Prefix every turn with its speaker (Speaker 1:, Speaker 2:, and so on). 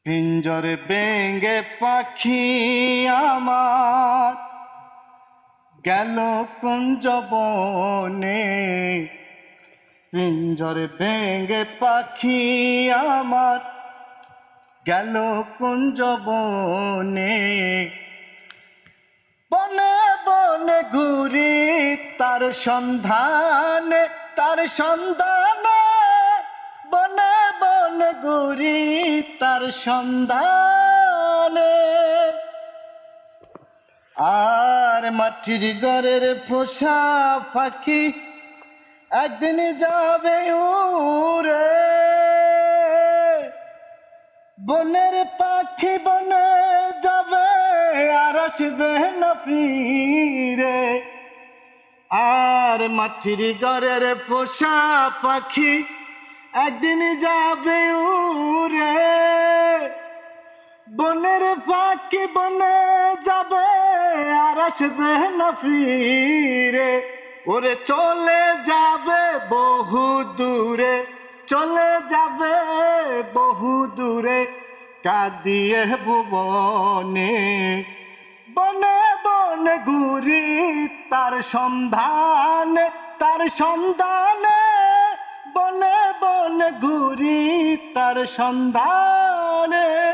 Speaker 1: পিঞ্জরে বেঙ্গে পাখি আমার গেল কুঞ্জ বনে। পিঞ্জরে বেঙ্গে পাখি আমার গেল কুঞ্জ বনে। বনে বনে ঘুরি তার সন্ধানে, তার সন্ধানে। বনে বনে ঘুরি তার সন্ধানে। আর মাটির ঘরের পোষা পাখি একদিন যাবে উড়ে। বনের পাখি বনে যাবে আর আসবে না ফিরে। আর মাটির ঘরের পোষা পাখি একদিন যাবে উড়ে। বনের পাখি বনে যাবে আর আসবে না ফিরে। ওরে চলে যাবে বহু দূরে, চলে যাবে বহু দূরে কাঁদিয়ে ভুবনে। বনে বনে ঘুরি তার সন্ধানে, তার সন্ধানে। বনে বনে ঘুরি তার সন্ধানে।